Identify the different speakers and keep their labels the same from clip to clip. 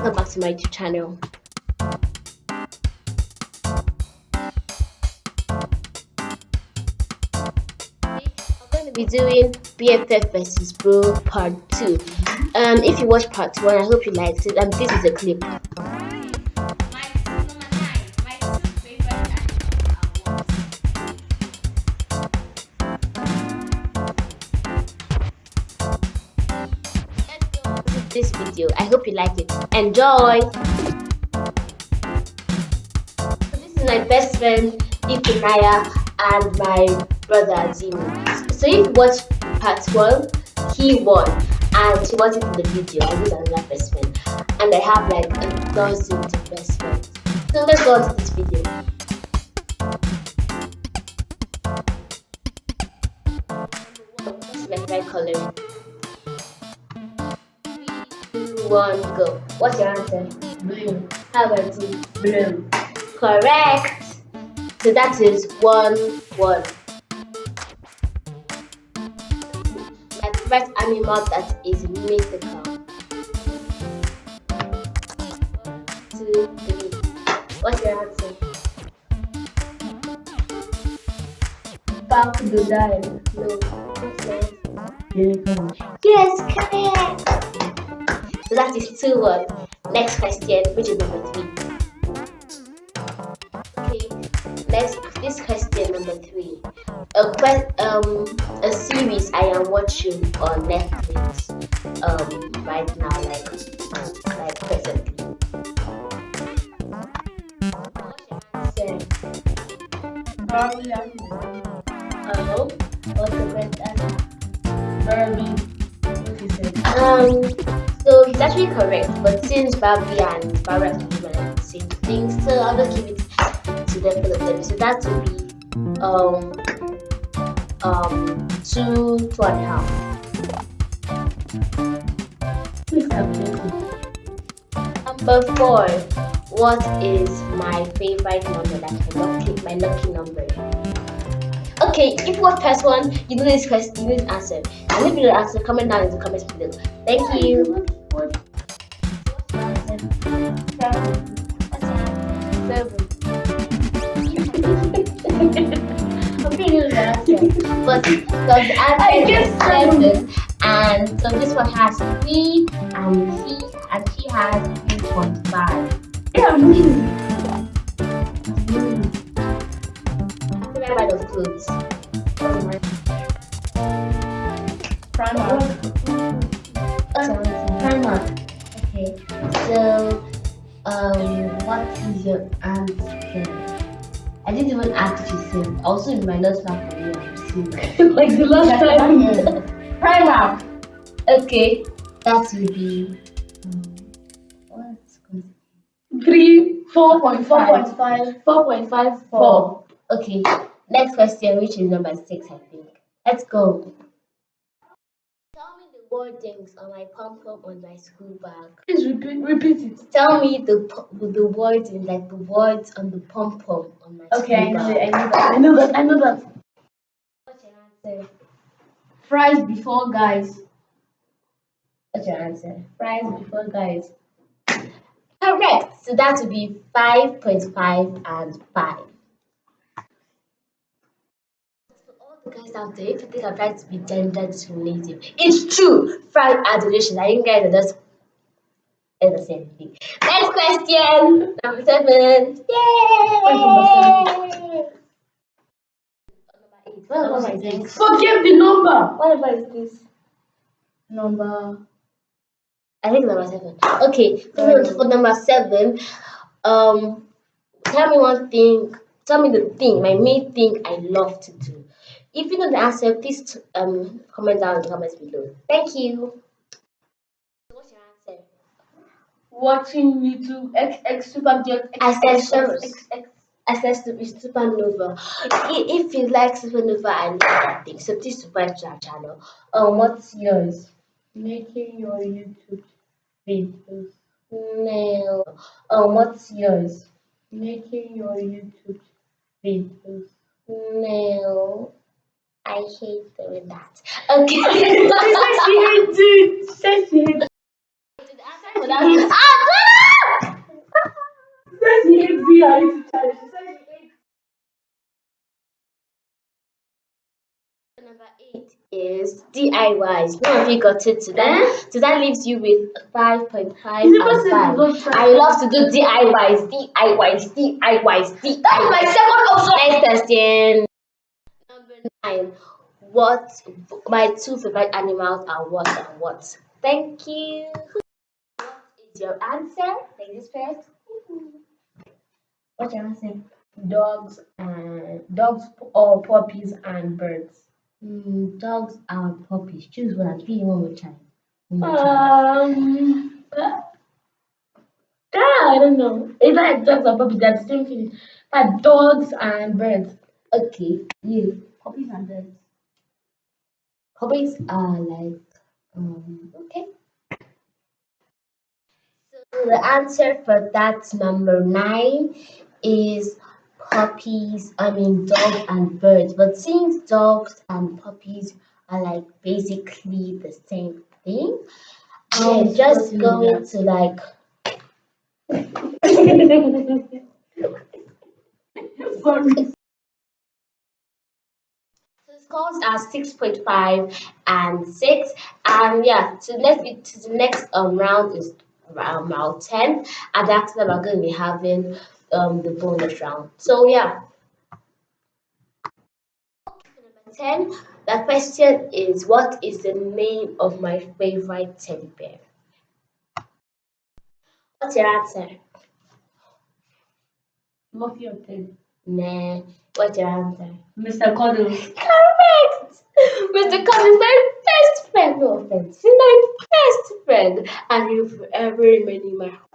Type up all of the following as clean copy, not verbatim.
Speaker 1: Welcome back to my YouTube channel. I'm going to be doing BFF vs BRO part 2. If you watched part 1, I hope you liked it. This is a clip. This video. I hope you like it. Enjoy! This is my best friend Ifunaya and my brother Azimu. So if you watch part 1, he won and he wasn't in the video. I was another best friend. And I have like a dozen of best friends. So let's go on to this video. This is my favorite color. 1, go. What's your answer?
Speaker 2: Blue.
Speaker 1: How about you?
Speaker 2: Blue.
Speaker 1: Correct. So that is 1-1. My favorite animal that is mythical. 2, 3. What's your answer?
Speaker 2: Crocodile.
Speaker 1: No. What's your answer?
Speaker 2: Unicorn.
Speaker 1: Yes, correct. So that is 2-1. Next question, which is number 3. Okay, this question number 3. A series I am watching on Netflix right now, like presently. What's the correct answer?
Speaker 2: Barbie. What you said?
Speaker 1: So he's actually correct, but since Barbie and Barbie are like the same thing, so I'll just give it to them for the them. So that will be 2.5.
Speaker 2: Please calculate it.
Speaker 1: Number 4. What is my favorite number? Like my lucky number. Okay, if you watch first one, you know this question, you know this answer. And if you know the answer, comment down in the comments below. Thank you. But the answer is 7, and so this one has 3, and she has 3.5.
Speaker 2: Yeah,
Speaker 1: Favorite brand of clothes.
Speaker 2: Primark.
Speaker 1: Okay, so what is your answer? I didn't even ask if you said. Also, in my notes now for you, I'm seeing
Speaker 2: Like the last time. Primark.
Speaker 1: Okay, that will be what's
Speaker 2: 4.5.
Speaker 1: 4.54. Okay, next question, which is number 6, I think. Let's go. Tell me the wordings on my pom-pom on my school bag.
Speaker 2: Please repeat it.
Speaker 1: Tell me the wordings, like the words on the pom-pom on my
Speaker 2: Okay,
Speaker 1: school bag.
Speaker 2: I know that.
Speaker 1: What's your answer?
Speaker 2: Fries before guys.
Speaker 1: What's your answer?
Speaker 2: Fries before guys.
Speaker 1: Correct. So that would be 5.5 and 5. For all the guys out there, if you think I'm trying to be gender discriminative, it's true. Fried adoration. I think guys are just the same thing. Next question. Number 7. Yay!
Speaker 2: Number
Speaker 1: 8. What number is this?
Speaker 2: Forget the number.
Speaker 1: What number is this? I think number 7. Okay, so for number 7, tell me one thing. Tell me the thing, my main thing I love to do. If you know the answer, please comment down in the comments below. Thank you. What's your answer?
Speaker 2: Watching YouTube X Superjet
Speaker 1: Access to Supernova. If you like Supernova and other things, so please subscribe to our channel. What's yours?
Speaker 2: Making your YouTube videos.
Speaker 1: No. What's yours?
Speaker 2: Making your YouTube videos.
Speaker 1: No. I hate doing that. Okay.
Speaker 2: She said she hates it.
Speaker 1: Ah,
Speaker 2: see her YouTube channel. She said she ate.
Speaker 1: Number 8 is DIYs. None of you got it today. So that leaves you with 5.5
Speaker 2: Is it
Speaker 1: and
Speaker 2: possible
Speaker 1: 5.
Speaker 2: to go try?
Speaker 1: I love to do DIYs, DIYs, DIYs, DIYs. That's my second option. Next question. Number 9. What my two favorite animals are what and what? Thank you. What is your answer? Ladies first.
Speaker 2: What's your answer? Dogs or puppies and birds.
Speaker 1: Dogs and puppies. Choose one. I'll give you one more chance. One more chance.
Speaker 2: I don't know. It's like dogs or puppies. They're the same thing. Like dogs and birds.
Speaker 1: Okay, you. Puppies and birds. Puppies are like okay. So the answer for that number 9 is puppies. I mean dogs and birds. But since dogs and puppies are like basically the same thing, I'm
Speaker 2: Yes,
Speaker 1: just
Speaker 2: puppies
Speaker 1: going
Speaker 2: are.
Speaker 1: to like
Speaker 2: Sorry.
Speaker 1: so the scores are 6.5 and 6. And yeah, so the next round is round 10. And after that we're gonna be having the bonus round. So yeah. Number 10, the question is what is the name of my favorite teddy bear? What's your answer?
Speaker 2: Muffy or Ted?
Speaker 1: Nah. What's your answer?
Speaker 2: Mr. Cuddles.
Speaker 1: Correct! Mr. Con is my best friend. No offense. He's my best friend. And he'll forever remain in my heart.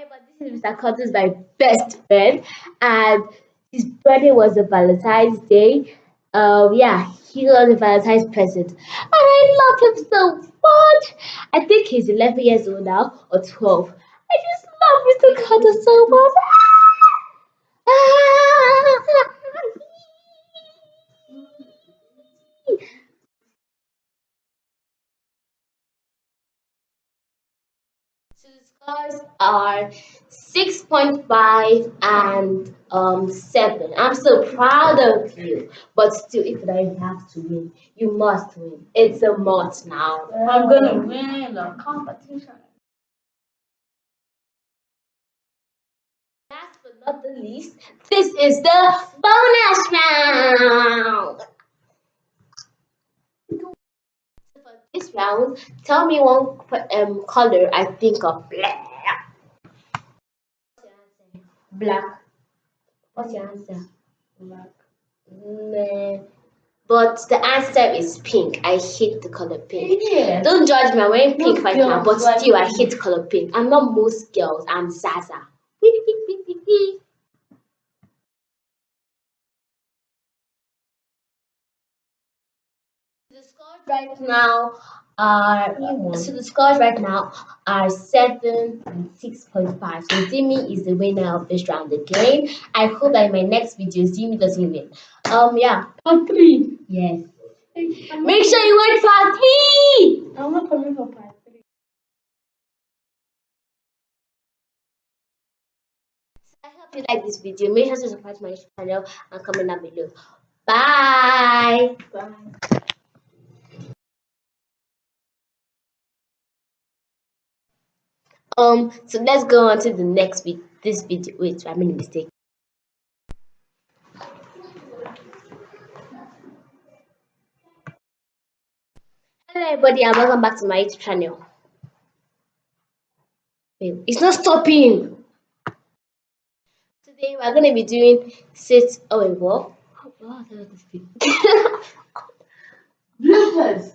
Speaker 1: But this is Mr. Curtis, my best friend, and his birthday was a Valentine's Day. Yeah, he was a Valentine's present, and I love him so much. I think he's 11 years old now or 12. I just love Mr. Curtis so much. So the scores are 6.5 and 7. I'm so proud of you. But still, if I have to win, you must win. It's a must now.
Speaker 2: I'm gonna win a competition.
Speaker 1: Last but not the least, this is the bonus round. So for this round, tell me one color I think of. Black. What's your answer? Black. What's your answer?
Speaker 2: Black.
Speaker 1: Meh. But the answer is pink. I hate the color pink.
Speaker 2: Yeah.
Speaker 1: Don't judge me. I'm wearing pink
Speaker 2: Most
Speaker 1: right now, but
Speaker 2: girls like
Speaker 1: still, I
Speaker 2: pink.
Speaker 1: hate color pink. I'm not most girls. I'm Zaza. The scores right now are so the scores right now are 7 and 6.5. So Zimi is the winner of this round again. I hope that in my next video Zimi doesn't win. Yeah.
Speaker 2: Part 3.
Speaker 1: Yes.
Speaker 2: I'm
Speaker 1: Make sure you wait part 3.
Speaker 2: not coming for part 3.
Speaker 1: I hope you like this video. Make sure to subscribe to my YouTube channel and comment down below. Bye.
Speaker 2: Bye.
Speaker 1: So let's go on to the next video. This video. Wait, I made a mistake. Hello everybody and welcome back to my YouTube channel. Wait, it's not stopping. Today we're gonna be doing sit. Oh wait, what? Oh,
Speaker 2: Bloopers.